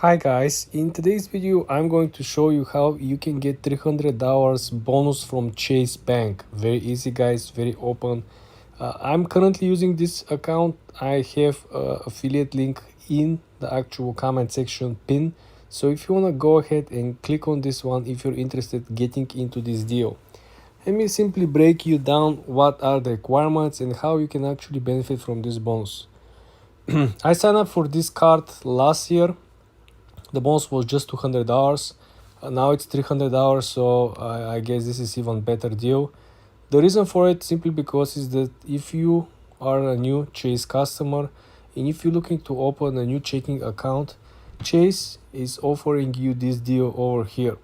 Hi guys, in today's video I'm going to show you how you can get $300 bonus from Chase Bank. Very easy guys, very open. I'm currently using this account. I have affiliate link in the actual comment section pin. So if you want to go ahead and click on this one if you're interested getting into this deal. Let me simply break you down what are the requirements and how you can actually benefit from this bonus. I signed up for this card last year. The bonus was just $200. Now it's $300, so I guess this is even better deal. The reason for it simply because is that if you are a new Chase customer and if you're looking to open a new checking account, Chase is offering you this deal over here.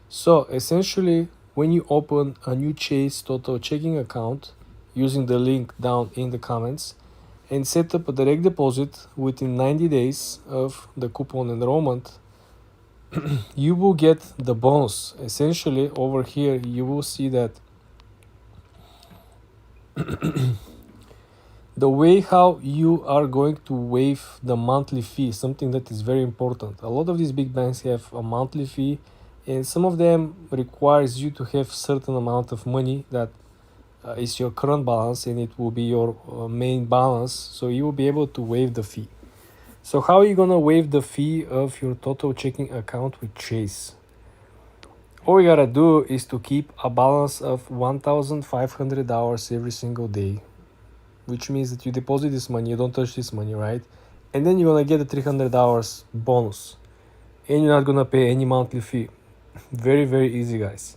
So essentially, when you open a new Chase Total checking account using the link down in the comments and set up a direct deposit within 90 days of the coupon enrollment, you will get the bonus. Essentially, over here, you will see that the way how you are going to waive the monthly fee, something that is very important. A lot of these big banks have a monthly fee, and some of them requires you to have certain amount of money that is your current balance, and it will be your main balance, so you will be able to waive the fee. So how are you gonna waive the fee of your total checking account with Chase? All you gotta do is to keep a balance of $1,500 every single day, which means that you deposit this money, you don't touch this money, right? And then you're gonna get a $300 bonus, and you're not gonna pay any monthly fee. Very, very easy, guys.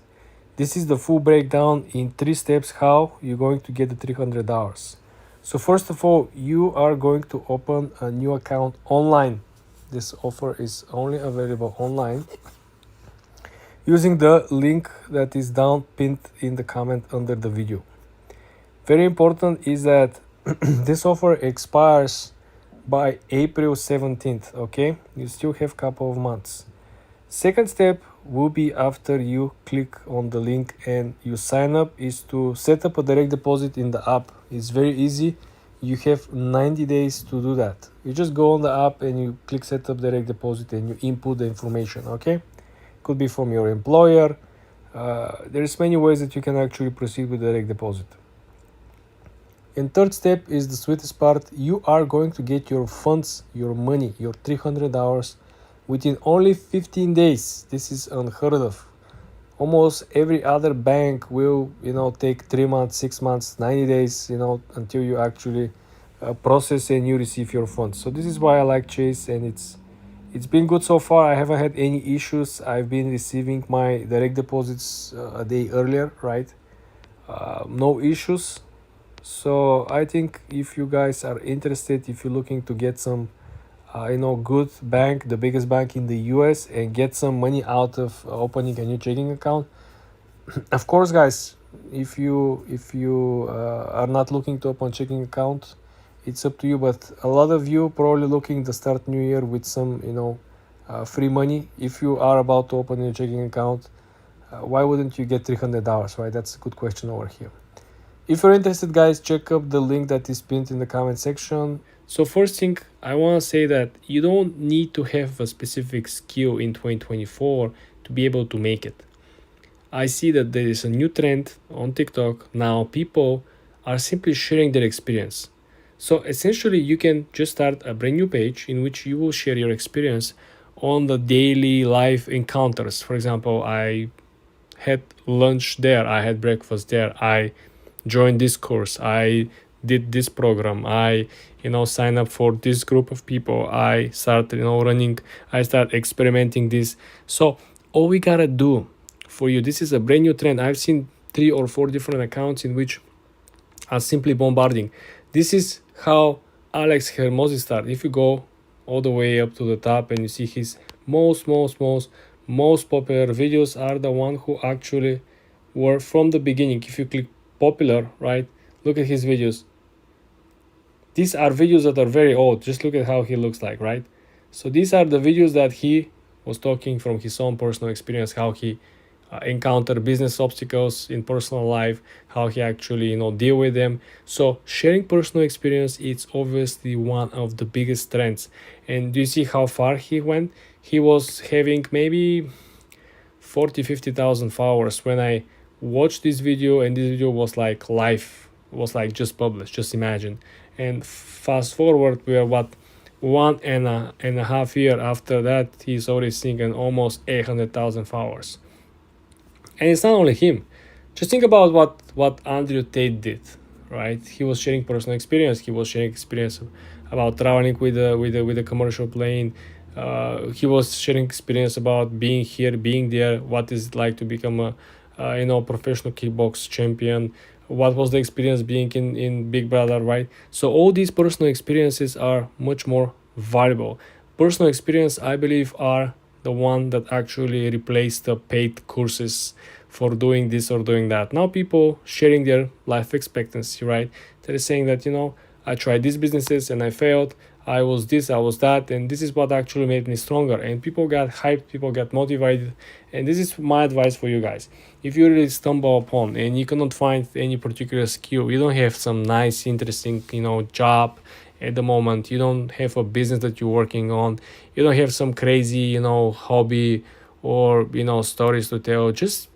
This is the full breakdown in 3 steps how you're going to get the $300. So first of all, you are going to open a new account online. This offer is only available online using the link that is down pinned in the comment under the video. Very important is that this offer expires by April 17th, okay? You still have a couple of months. Second step will be after you click on the link and you sign up is to set up a direct deposit in the app. It's very easy. You have 90 days to do that. You just go on the app and you click set up direct deposit and you input the information, okay? Could be from your employer. There's many ways that you can actually proceed with direct deposit. And third step is the sweetest part. You are going to get your funds, your money, your $300 within only 15 days. This is unheard of. Almost every other bank will, take 3 months, 6 months, 90 days, until you actually process and you receive your funds. So this is why I like Chase, and it's been good so far. I haven't had any issues. I've been receiving my direct deposits a day earlier, right? No issues. So I think if you guys are interested, if you're looking to get some good bank, the biggest bank in the US, and get some money out of opening a new checking account, of course guys, if you are not looking to open checking account, it's up to you. But a lot of you probably looking to start new year with some free money. If you are about to open a checking account, why wouldn't you get $300, right? That's a good question over here. If you're interested, guys, check up the link that is pinned in the comment section. So first thing, I want to say that you don't need to have a specific skill in 2024 to be able to make it. I see that there is a new trend on TikTok. Now people are simply sharing their experience. So essentially, you can just start a brand new page in which you will share your experience on the daily life encounters. For example, I had lunch there, I had breakfast there, I joined this course, I did this program, I sign up for this group of people, I start running, I start experimenting this. So all we gotta do for you, this is a brand new trend. I've seen 3 or 4 different accounts in which are simply bombarding. This is how Alex Hermosi started. If you go all the way up to the top and you see his most popular videos are the one who actually were from the beginning. If you click popular, right, look at his videos. These are videos that are very old. Just look at how he looks like, right? So these are the videos that he was talking from his own personal experience, how he encountered business obstacles in personal life, how he actually deal with them. So sharing personal experience, it's obviously one of the biggest trends. And do you see how far he went? he was having maybe 40-50,000 followers when I watched this video, and this video was like live, was like just published, just imagine. And fast forward, we are what, 1.5 year after that, he's already seeing almost 800,000 followers. And it's not only him. Just think about what Andrew Tate did, right? He was sharing personal experience. He was sharing experience about traveling with a commercial plane. He was sharing experience about being here, being there. What is it like to become a professional kickbox champion? What was the experience being in Big Brother, right? So all these personal experiences are much more valuable. Personal experience, I believe, are the one that actually replace the paid courses for doing this or doing that. Now people sharing their life expectancy, right? They're saying that, I tried these businesses and I failed. I was this, I was that, and this is what actually made me stronger. And people got hyped, people got motivated. And this is my advice for you guys. If you really stumble upon and you cannot find any particular skill, you don't have some nice, interesting, job at the moment, you don't have a business that you're working on, you don't have some crazy, hobby or, stories to tell, just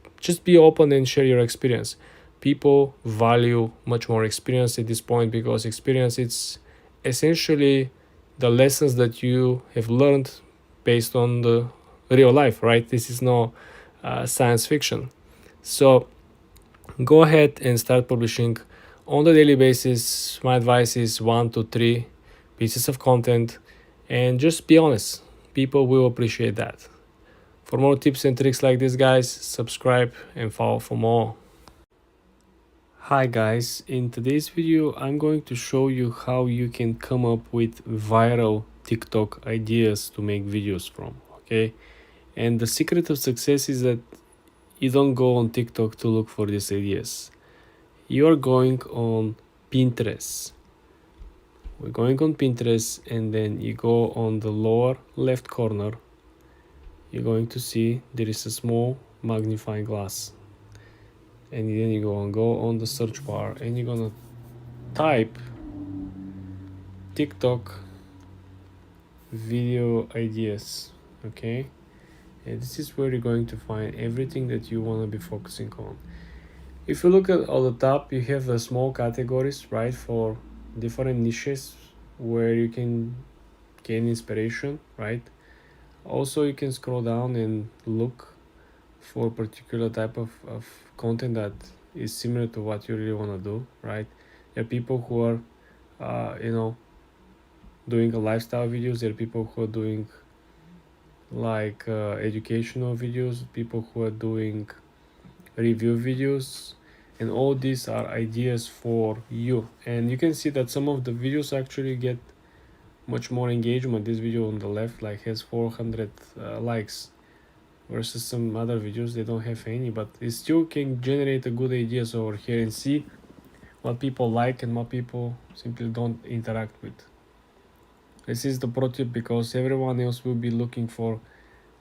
be open and share your experience. People value much more experience at this point, because experience, it's essentially the lessons that you have learned based on the real life, right? This is no science fiction. So go ahead and start publishing on the daily basis. My advice is 1 to 3 pieces of content, and just be honest. People will appreciate that. For more tips and tricks like this, guys, subscribe and follow for more. Hi guys, in today's video I'm going to show you how you can come up with viral TikTok ideas to make videos from, okay? And the secret of success is that you don't go on TikTok to look for these ideas. You are going on Pinterest. We're going on Pinterest, and then you go on the lower left corner. You're going to see there is a small magnifying glass. And then you go on the search bar, and you're gonna type TikTok video ideas, okay? And this is where you're going to find everything that you want to be focusing on. If you look at the top, you have the small categories, right, for different niches where you can gain inspiration, right? Also, you can scroll down and look for a particular type of content that is similar to what you really want to do, right? There are people who are doing a lifestyle videos. There are people who are doing like educational videos, people who are doing review videos, and all these are ideas for you. And you can see that some of the videos actually get much more engagement. This video on the left has 400 likes, versus some other videos they don't have any, but it still can generate a good ideas over here, and see what people like and what people simply don't interact with. This is the pro tip, because everyone else will be looking for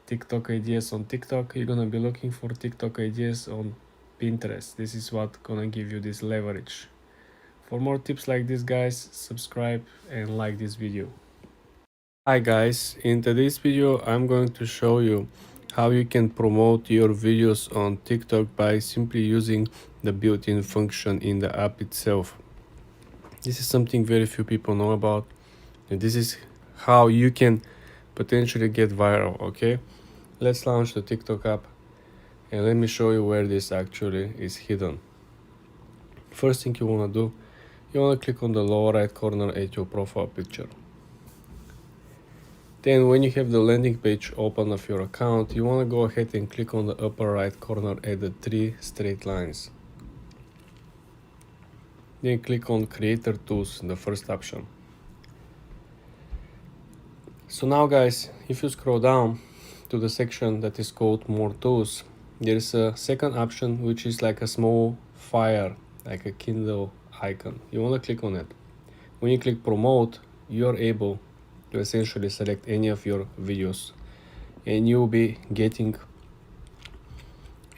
TikTok ideas on TikTok. You're gonna be looking for TikTok ideas on Pinterest. This is what gonna give you this leverage. For more tips like this, guys, subscribe and like this video. Hi guys, in today's video I'm going to show you how you can promote your videos on TikTok by simply using the built-in function in the app itself. This is something very few people know about, and this is how you can potentially get viral, okay? Let's launch the TikTok app, and let me show you where this actually is hidden. First thing you want to do, you want to click on the lower right corner at your profile picture. Then when you have the landing page open of your account, you want to go ahead and click on the upper right corner at the 3 straight lines. Then click on Creator Tools, the first option. So now guys, if you scroll down to the section that is called More Tools, there is a second option which is like a small fire, like a Kindle icon. You want to click on it. When you click Promote, you're able to essentially select any of your videos, and you'll be getting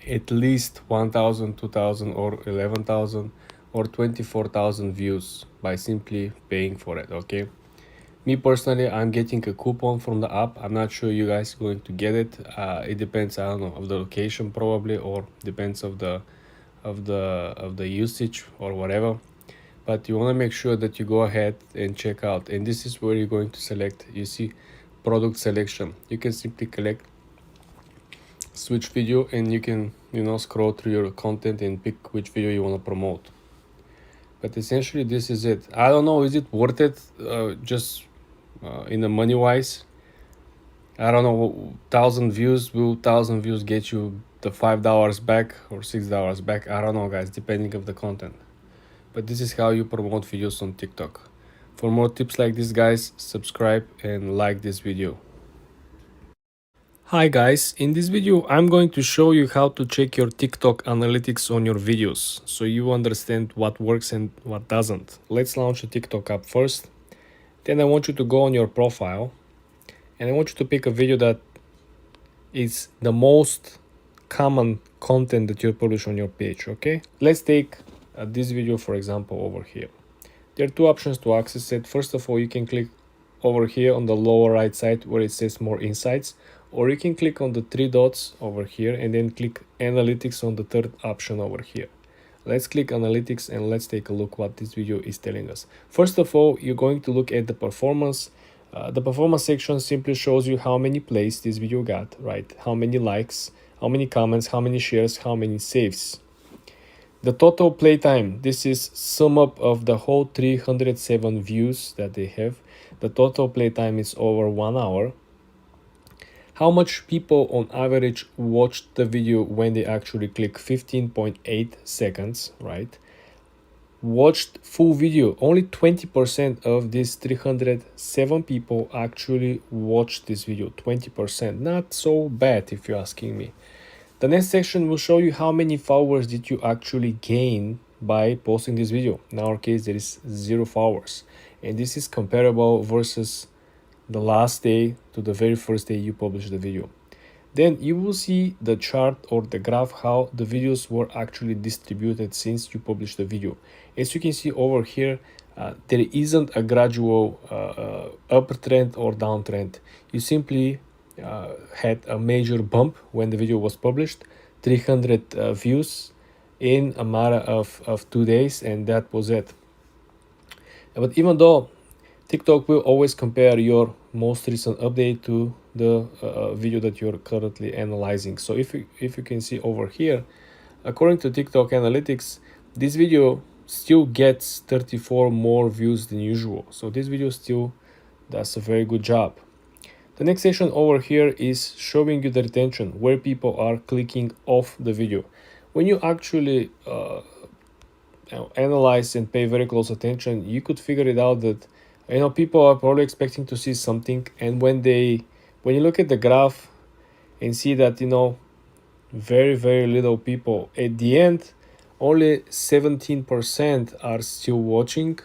at least 1,000, 2,000 or 11,000 or 24,000 views by simply paying for it, okay? Me personally, I'm getting a coupon from the app. I'm not sure you guys are going to get it. It depends, I don't know, of the location probably, or depends of the usage or whatever. But you want to make sure that you go ahead and check out. And this is where you're going to select. You see product selection. You can simply select switch video, and you can scroll through your content and pick which video you want to promote. But essentially this is it. I don't know, is it worth it just in the money wise? I don't know, 1,000 views, will 1,000 views get you the $5 back or $6 back? I don't know, guys, depending of the content. But this is how you promote videos on TikTok. For more tips like this, guys, subscribe and like this video. Hi guys, in this video I'm going to show you how to check your TikTok analytics on your videos, so you understand what works and what doesn't. Let's launch a TikTok app first. Then I want you to go on your profile and I want you to pick a video that is the most common content that you publish on your page, okay? Let's take this video, for example, over here. There are two options to access it. First of all, you can click over here on the lower right side where it says more insights, or you can click on the three dots over here and then click analytics on the third option over here. Let's click analytics and let's take a look what this video is telling us. First of all, you're going to look at the performance. The performance section simply shows you how many plays this video got, right? How many likes, how many comments, how many shares, how many saves. The total playtime, this is sum up of the whole 307 views that they have. The total playtime is over 1 hour. How much people on average watched the video when they actually click 15.8 seconds, right? Watched full video, only 20% of these 307 people actually watched this video. 20%, not so bad if you're asking me. The next section will show you how many followers did you actually gain by posting this video. In our case, there is 0 followers, and this is comparable versus the last day to the very first day you published the video. Then you will see the chart or the graph how the videos were actually distributed since you published the video. As you can see over here, there isn't a gradual uptrend or downtrend. You simply had a major bump when the video was published, 300 views in a matter of 2 days, and that was it. But even though TikTok will always compare your most recent update to the video that you're currently analyzing. So if you can see over here, according to TikTok analytics, this video still gets 34 more views than usual. So this video still does a very good job. The next section over here is showing you the retention, where people are clicking off the video. When you actually analyze and pay very close attention, you could figure it out that people are probably expecting to see something, and when you look at the graph and see that very, very little people at the end, only 17% are still watching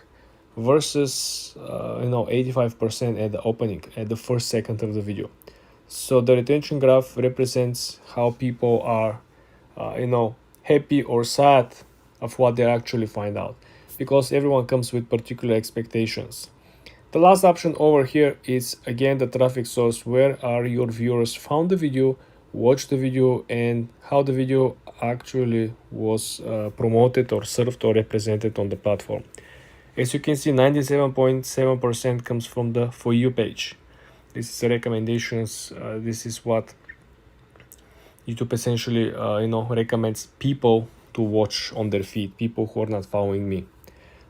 versus 85% at the opening, at the first second of the video. So the retention graph represents how people are happy or sad of what they actually find out, because everyone comes with particular expectations. The last option over here is again the traffic source, where are your viewers found the video, watched the video, and how the video actually was promoted or served or represented on the platform. As you can see, 97.7% comes from the For You page. This is the recommendations. This is what YouTube essentially recommends people to watch on their feed, people who are not following me.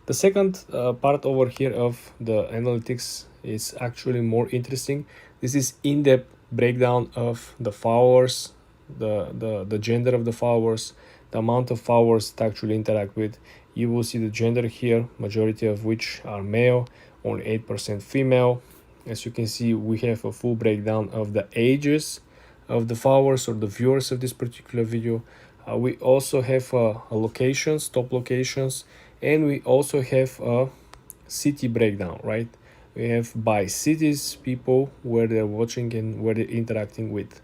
The second part over here of the analytics is actually more interesting. This is in-depth breakdown of the followers, the gender of the followers, the amount of followers that actually interact with. You will see the gender here, majority of which are male, only 8% female. As you can see, we have a full breakdown of the ages of the followers or the viewers of this particular video. We also have locations, top locations, and we also have a city breakdown, right? We have by cities, people, where they're watching and where they're interacting with.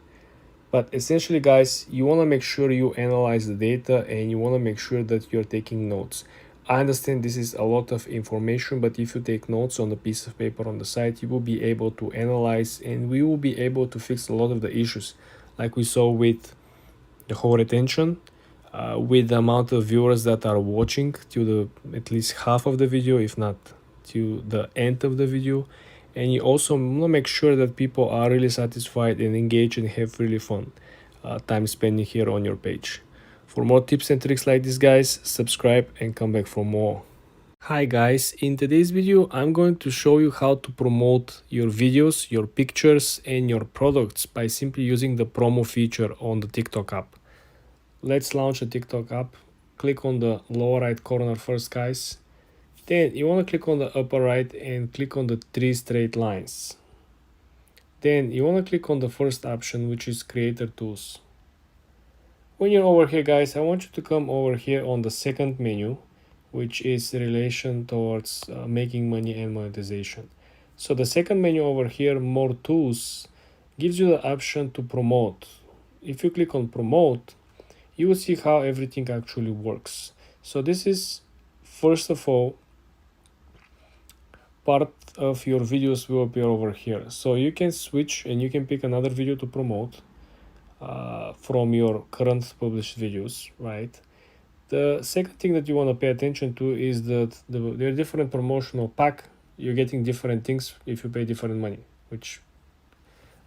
But essentially, guys, you want to make sure you analyze the data and you want to make sure that you're taking notes. I understand this is a lot of information, but if you take notes on a piece of paper on the side, you will be able to analyze and we will be able to fix a lot of the issues, like we saw with the whole retention, with the amount of viewers that are watching to the at least half of the video, if not to the end of the video. And you also want to make sure that people are really satisfied and engaged and have really fun time spending here on your page. For more tips and tricks like this, guys, subscribe and come back for more. Hi guys, in today's video I'm going to show you how to promote your videos, your pictures and your products by simply using the promo feature on the TikTok app. Let's launch a TikTok app. Click on the lower right corner first, guys. Then you want to click on the upper right and click on the 3 straight lines. Then you want to click on the first option, which is Creator Tools. When you're over here, guys, I want you to come over here on the second menu, which is relation towards making money and monetization. So the second menu over here, More Tools, gives you the option to promote. If you click on Promote, you will see how everything actually works. So this is, first of all, part of your videos will appear over here. So you can switch and you can pick another video to promote from your current published videos, right? The second thing that you want to pay attention to is that there are different promotional pack. You're getting different things if you pay different money, which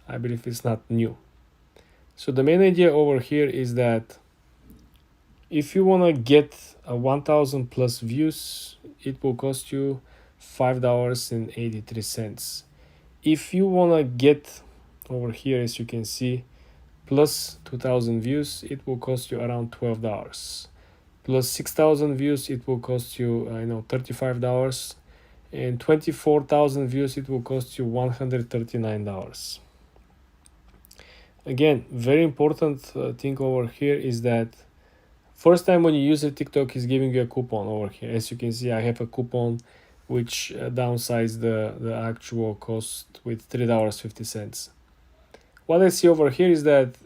I believe is not new. So the main idea over here is that if you want to get a 1000 plus views, it will cost you $5.83. If you want to get over here, as you can see, plus 2000 views, it will cost you around $12. Plus 6000 views, it will cost you $35. And 24,000 views, it will cost you $139. Again, very important thing over here is that first time when you use it, TikTok is giving you a coupon over here. As you can see, I have a coupon which downsized the actual cost with $3.50. What I see over here is that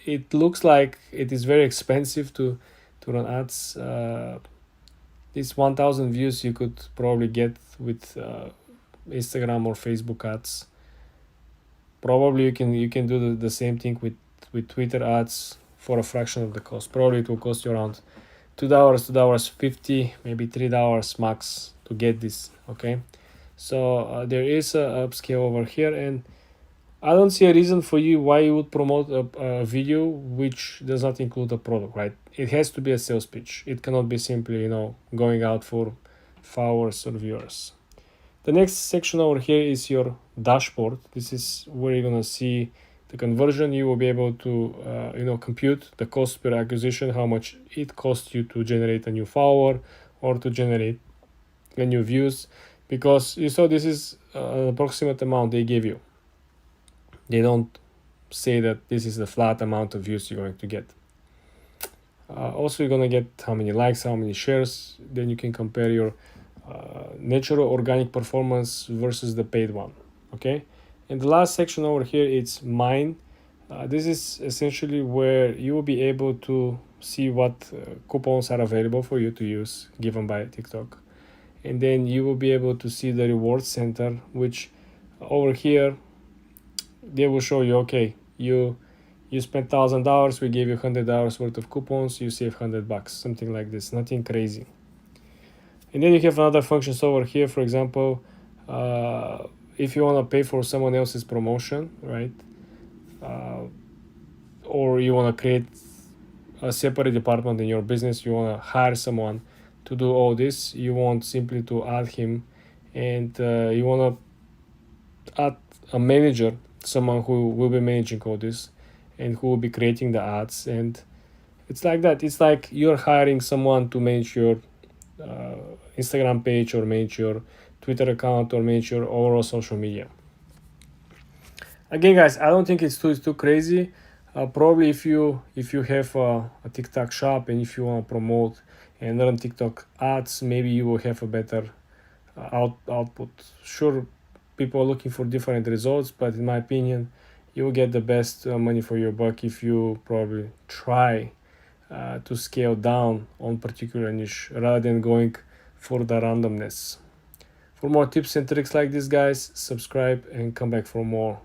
it looks like it is very expensive to run ads. This 1000 views you could probably get with Instagram or Facebook ads. Probably you can do the same thing with Twitter ads for a fraction of the cost. Probably it will cost you around $2, $2.50, maybe $3 max to get this. Okay, so there is a upscale over here, and I don't see a reason for you why you would promote a video which does not include a product, right? It has to be a sales pitch. It cannot be simply going out for followers or viewers. The next section over here is your dashboard. This is where you're gonna see the conversion. You will be able to compute the cost per acquisition, how much it costs you to generate a new follower or to generate a new views, because you saw this is an approximate amount they give you. They don't say that this is the flat amount of views you're going to get. Also, you're gonna get how many likes, how many shares. Then you can compare your natural organic performance versus the paid one. Okay, and the last section over here, it's mine. This is essentially where you will be able to see what coupons are available for you to use given by TikTok, and then you will be able to see the reward center, which over here they will show you, okay, you spent $1,000, we gave you $100 worth of coupons, you save $100, something like this, nothing crazy. And then you have another functions over here. For example, if you want to pay for someone else's promotion, right, or you want to create a separate department in your business, you want to hire someone to do all this, you want simply to add him, and you want to add a manager, someone who will be managing all this and who will be creating the ads. And it's like that. It's like you're hiring someone to manage your Instagram page or manage your Twitter account or manage your overall social media. Again, guys, I don't think it's too crazy. Probably if you have a TikTok shop and if you want to promote and run TikTok ads, maybe you will have a better output. Sure, people are looking for different results, but in my opinion, you will get the best money for your buck if you probably try to scale down on particular niche rather than going for the randomness. For more tips and tricks like this, guys, subscribe and come back for more.